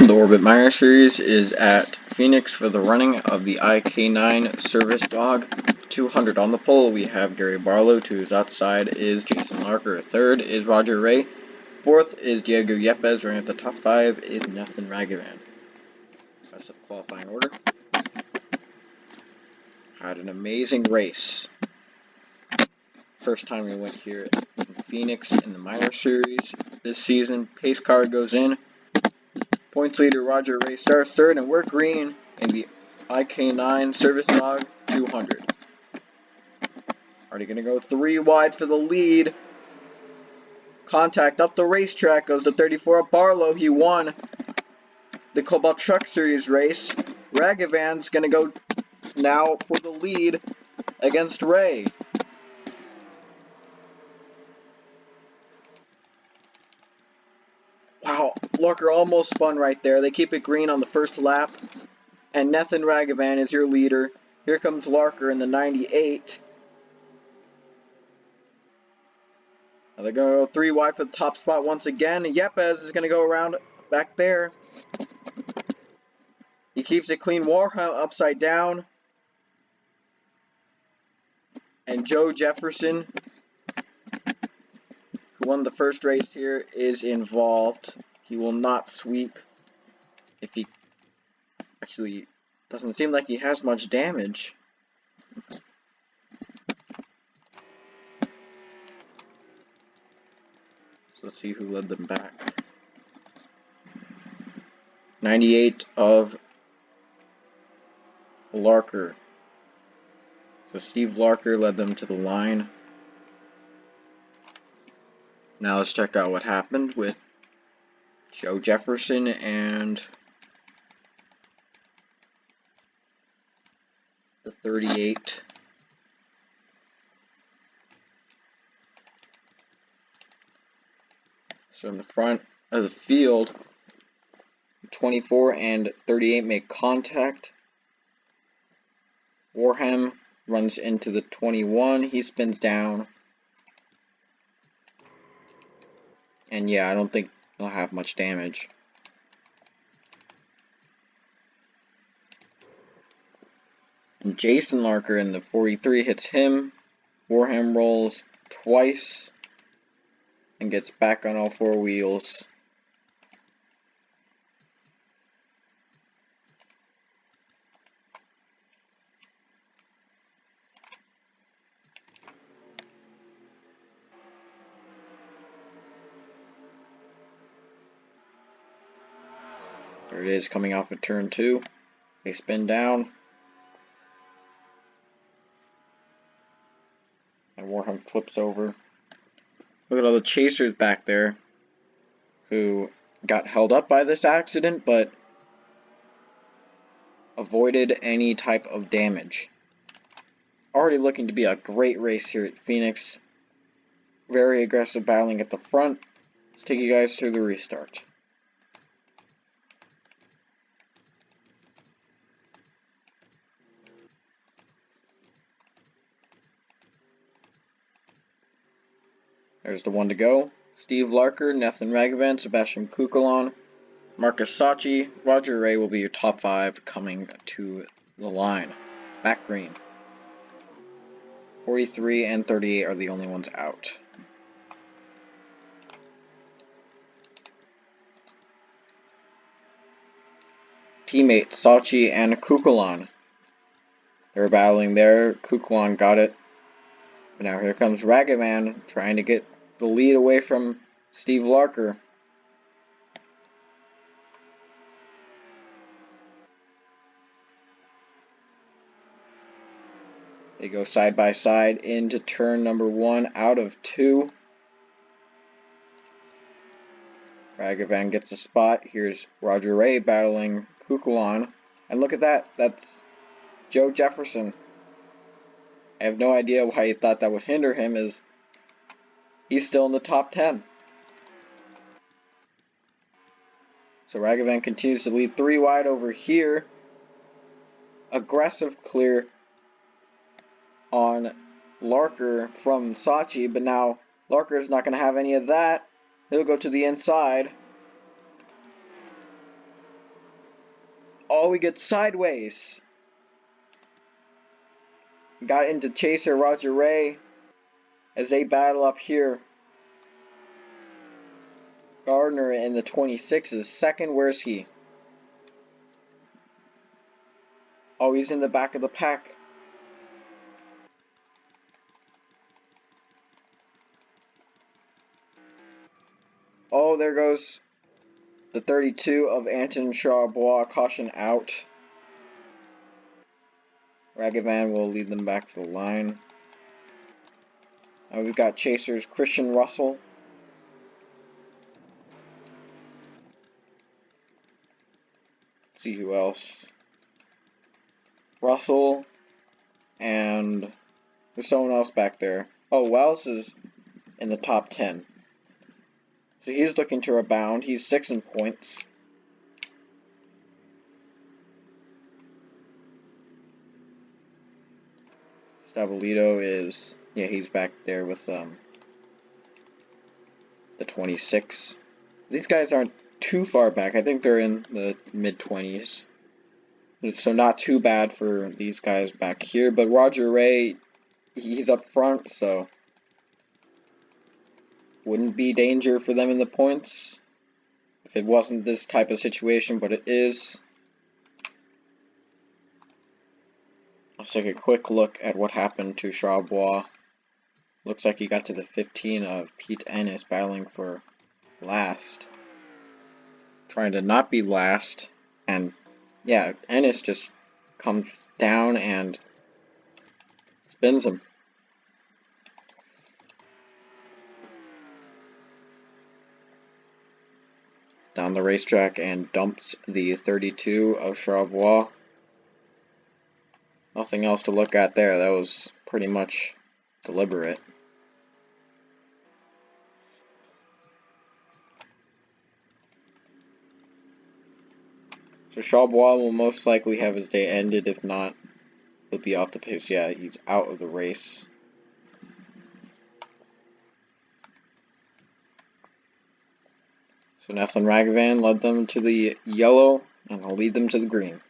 The Orbit Minor Series is at Phoenix for the running of the iK9 service dog. 200 on the pole, we have Gary Barlow. To his outside is Jason Larker. Third is Roger Ray. Fourth is Diego Yepes. Running at the top 5 is Nathan Ragavan. Rest of the qualifying order. Had an amazing race. First time we went here in Phoenix in the minor series this season. Pace car goes in. Points leader Roger Ray starts third, and we're green in the iK9 service dog 200. Already going to go 3 wide for the lead. Contact up the racetrack goes to 34 up Barlow. He won the Cobalt Truck Series race. Ragavan's going to go now for the lead against Ray. Wow, Larker almost spun right there. They keep it green on the first lap. And Nathan Ragavan is your leader. Here comes Larker in the 98. Now they're going to go 3 wide for the top spot once again. Yepes is going to go around back there. He keeps it clean. Warham upside down. And Joe Jefferson, who won the first race here, is involved. He will not sweep. If he actually doesn't seem like he has much damage. So let's see who led them back. 98 of Larker. So Steve Larker led them to the line. Now let's check out what happened with Joe Jefferson and the 38. So in the front of the field, 24 and 38 make contact. Warham runs into the 21. He spins down. And yeah, I don't think he'll have much damage. And Jason Larker in the 43 hits him. Warham rolls twice and gets back on all 4 wheels. There it is, coming off of turn 2. They spin down. And Warham flips over. Look at all the chasers back there who got held up by this accident, but avoided any type of damage. Already looking to be a great race here at Phoenix. Very aggressive battling at the front. Let's take you guys through the restart. There's the one to go. Steve Larker, Nathan Ragavan, Sebastian Kukulon, Marcus Sachi, Roger Ray will be your top 5 coming to the line. Back green. 43 and 38 are the only ones out. Teammates Sachi and Kukulon. They're battling there. Kukulon got it. But now here comes Ragavan trying to get the lead away from Steve Larker. They go side by side into turn number 1 out of 2. Ragavan gets a spot. Here's Roger Ray battling Kukulon. And look at that. That's Joe Jefferson. I have no idea why he thought that would hinder him, as he's still in the top 10. So Ragavan continues to lead 3 wide over here. Aggressive clear on Larker from Sachi, but now Larker's not going to have any of that. He'll go to the inside. Oh, he gets sideways. Got into chaser Roger Ray as they battle up here. Gardner in the 26 is second. Where's he? Oh, he's in the back of the pack. Oh, there goes the 32 of Anton Charbois. Caution out. Ragavan will lead them back to the line. We've got chasers Christian Russell. Let's see who else. Russell, and there's someone else back there. Oh, Wells is in the top 10. So he's looking to rebound. He's 6 in points. Stabolito is, yeah, he's back there with the 26. These guys aren't too far back. I think they're in the mid-20s. So not too bad for these guys back here. But Roger Ray, he's up front, so wouldn't be danger for them in the points if it wasn't this type of situation, but it is. Let's take a quick look at what happened to Charbois. Looks like he got to the 15 of Pete Ennis battling for last. Trying to not be last. And yeah, Ennis just comes down and spins him. Down the racetrack and dumps the 32 of Charbois. Nothing else to look at there. That was pretty much deliberate. So Charbois will most likely have his day ended. If not, he'll be off the pace. Yeah, he's out of the race. So Nephilim Ragavan led them to the yellow, and I'll lead them to the green.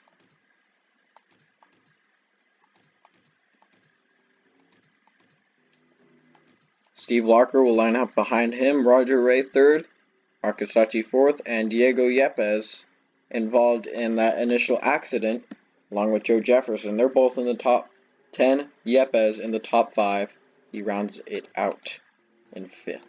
Steve Larker will line up behind him, Roger Ray third, Arcasachi fourth, and Diego Yepes involved in that initial accident, along with Joe Jefferson. They're both in the top 10, Yepes in the top 5. He rounds it out in 5th.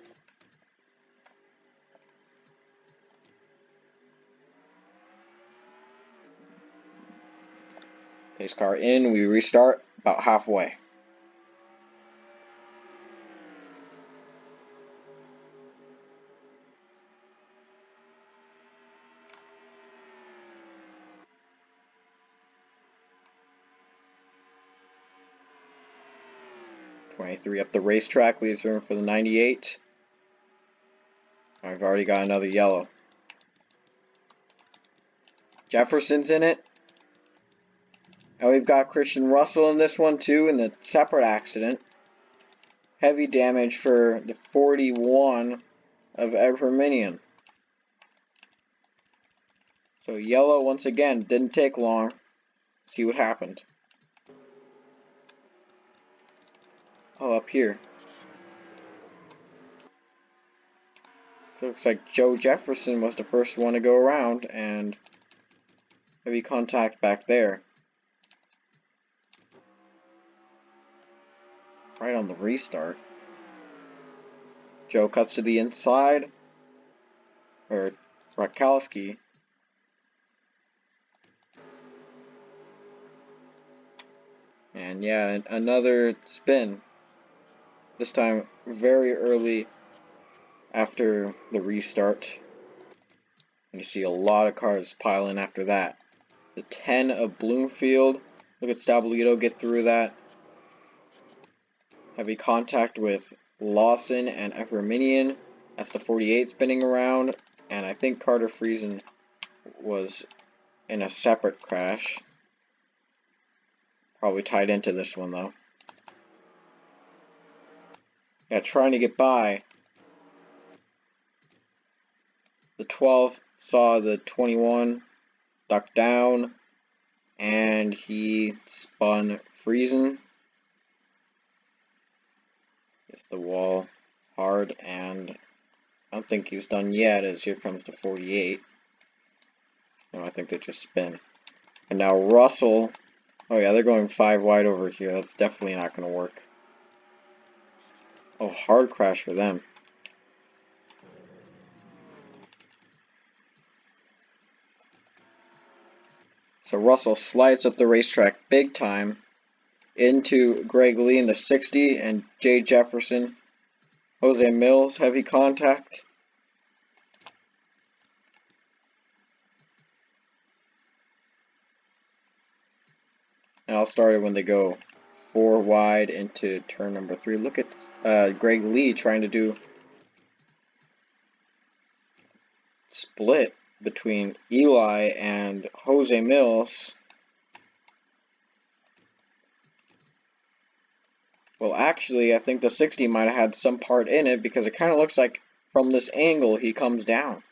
Pace car in, we restart about halfway. .23 up the racetrack, leaves room for the 98. I've already got another yellow. Jefferson's in it. And we've got Christian Russell in this one too, in the separate accident. Heavy damage for the 41 of Everminian. So yellow once again, didn't take long. See what happened. Oh, up here. So looks like Joe Jefferson was the first one to go around, and heavy contact back there. Right on the restart. Joe cuts to the inside. Or Rakowski. And yeah, another spin. This time very early after the restart. And you see a lot of cars pile in after that. The 10 of Bloomfield. Look at Stabolito get through that. Heavy contact with Lawson and Everminian. That's the 48 spinning around. And I think Carter Friesen was in a separate crash. Probably tied into this one though. Yeah, trying to get by. The 12 saw the 21 duck down. and he spun freezing. It's the wall hard, and I don't think he's done yet, as here comes the 48. No, I think they just spin. And now Russell, oh yeah, they're going 5 wide over here. That's definitely not going to work. Oh, hard crash for them. So Russell slides up the racetrack big time into Greg Lee in the 60 and Jay Jefferson. Jose Mills, heavy contact. And I'll start it when they go 4 wide into turn number 3. Look at Greg Lee trying to do split between Eli and Jose Mills. Well, actually, I think the 60 might have had some part in it, because it kind of looks like from this angle he comes down.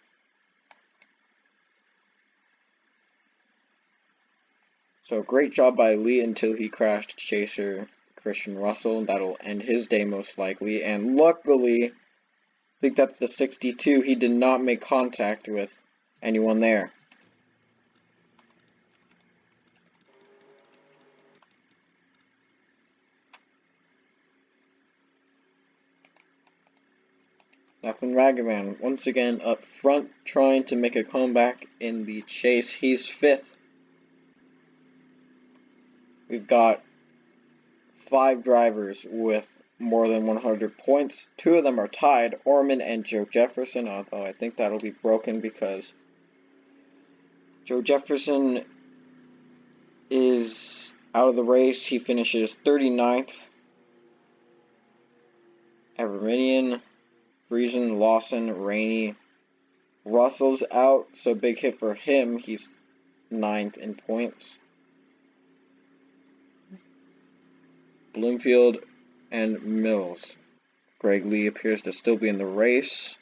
So great job by Lee until he crashed chaser Christian Russell. That'll end his day most likely. And luckily, I think that's the 62. He did not make contact with anyone there. Nathan Ragavan once again up front, trying to make a comeback in the chase. He's 5th. We've got 5 drivers with more than 100 points. 2 of them are tied, Orman and Joe Jefferson, although I think that'll be broken because Joe Jefferson is out of the race. He finishes 39th. Everminian, Friesen, Lawson, Rainey, Russell's out, so big hit for him. He's 9th in points. Bloomfield and Mills. Greg Lee appears to still be in the race.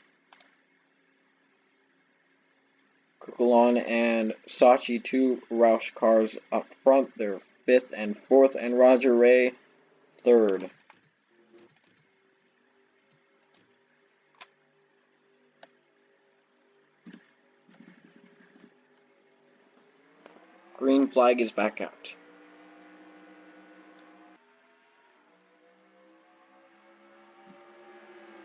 Kukulon and Sachi, 2 Roush cars up front. They're 5th and 4th, and Roger Ray 3rd. Green flag is back out.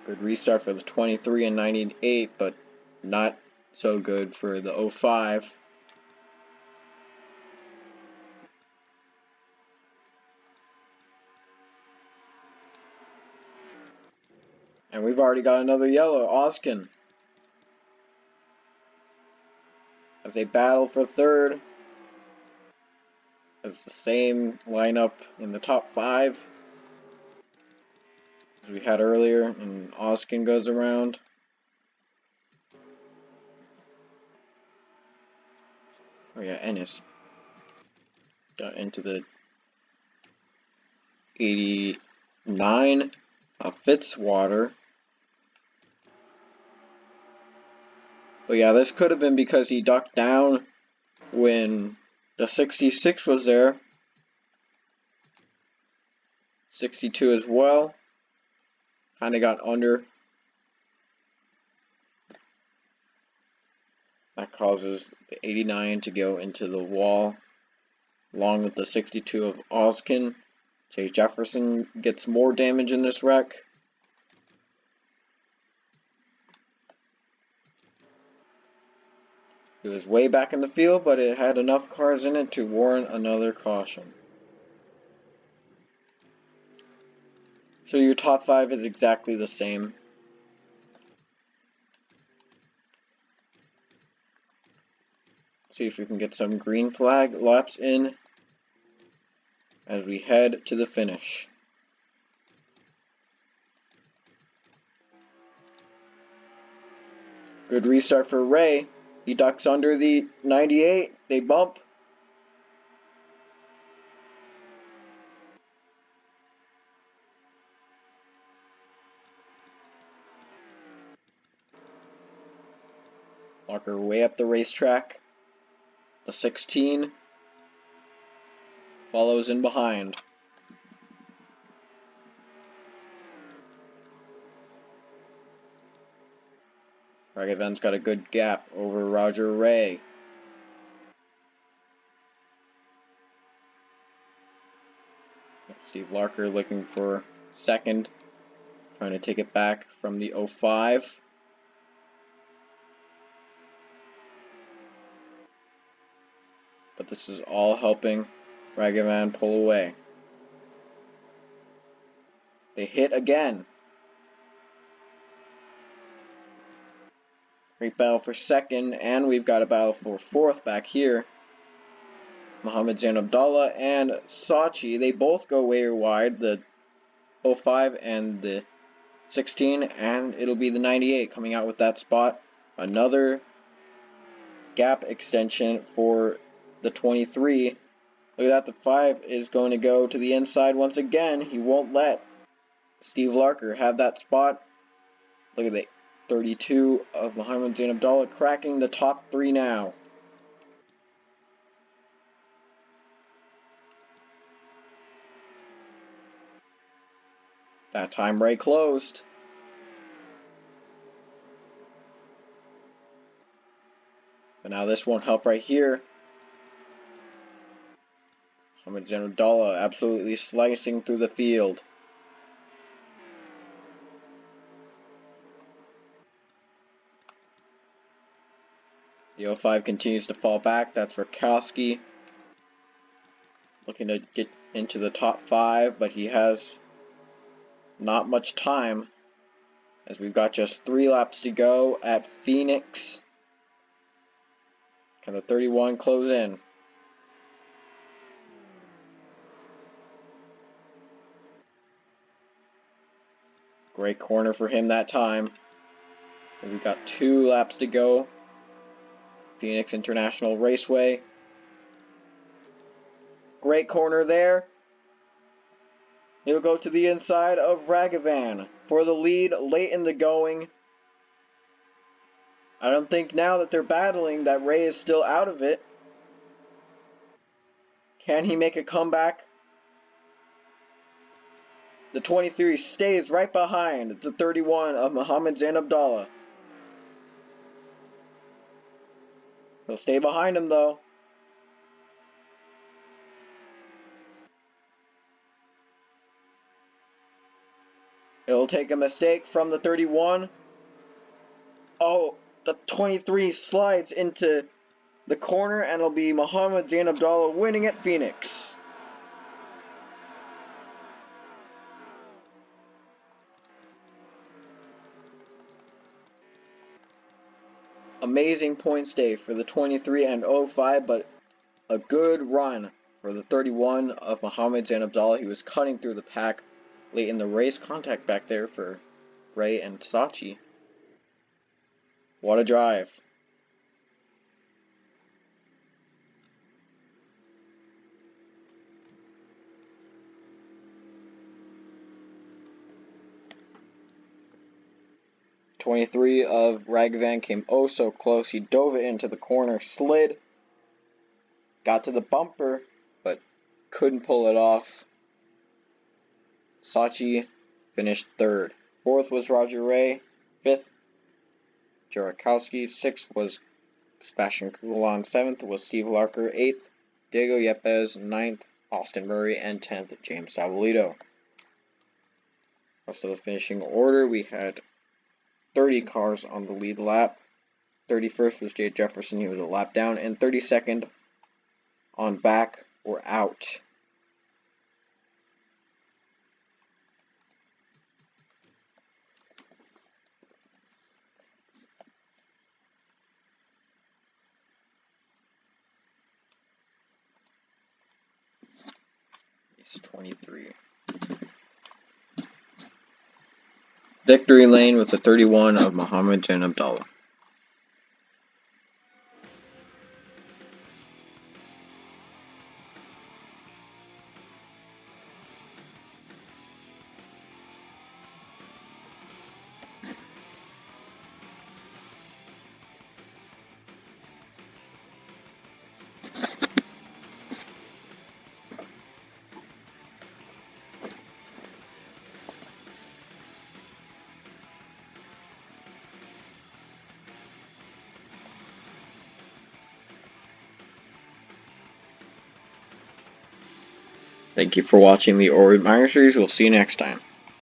Good restart for the 23 and 98, but not so good for the 05. And we've already got another yellow, Oskin. As they battle for 3rd. It's the same lineup in the top 5 as we had earlier, and Oskin goes around. Oh yeah, Ennis got into the 89 Fitzwater. But yeah, this could have been because he ducked down when the 66 was there. 62 as well. Kind of got under. That causes the 89 to go into the wall, along with the 62 of Oskin. Jay Jefferson gets more damage in this wreck. It was way back in the field, but it had enough cars in it to warrant another caution. So your top 5 is exactly the same. See if we can get some green flag laps in as we head to the finish. Good restart for Ray. He ducks under the 98. They bump. Locker way up the racetrack. The 16. follows in behind. Ragavan's got a good gap over Roger Ray. Steve Larker looking for second, trying to take it back from the 05. But this is all helping Ragavan pull away. They hit again. Great battle for second, and we've got a battle for fourth back here. Muhammad Zain Abdallah and Sachi, they both go way wide, the 05 and the 16, and it'll be the 98 coming out with that spot. Another gap extension for the 23. Look at that, the 5 is going to go to the inside once again. He won't let Steve Larker have that spot. Look at the 32 of Muhammad Zain Abdallah cracking the top 3 now. That time Ray closed. But now this won't help right here. Muhammad Zain Abdallah absolutely slicing through the field. The 05 continues to fall back. That's Rakowski looking to get into the top 5, but he has not much time as we've got just 3 laps to go at Phoenix. Can the 31 close in? Great corner for him that time. And we've got 2 laps to go. Phoenix International Raceway. Great corner there. He'll go to the inside of Ragavan for the lead late in the going. I don't think now that they're battling that Ray is still out of it. Can he make a comeback? The 23 stays right behind the 31 of Muhammad Zain Abdallah. He'll stay behind him though. It'll take a mistake from the 31. Oh, the 23 slides into the corner and it'll be Muhammad Zain Abdallah winning at Phoenix. Amazing points day for the 23 and 05, but a good run for the 31 of Muhammad Zain Abdallah. He was cutting through the pack late in the race. Contact back there for Ray and Sachi. What a drive. '23 of Ragavan came oh so close. He dove it into the corner, slid, got to the bumper, but couldn't pull it off. Sachi finished 3rd. 4th was Roger Ray. 5th, Jarakowski. 6th was Sebastian Coulon. 7th was Steve Larker. 8th, Diego Yepes. 9th, Austin Murray. And 10th, James Davolito. Rest of the finishing order, we had 30 cars on the lead lap. 31st was Jay Jefferson, he was a lap down, and 32nd on back or out. It's 23. Victory lane with the 31 of Muhammad Zain Abdallah. Thank you for watching the Orbit Minor Series. We'll see you next time.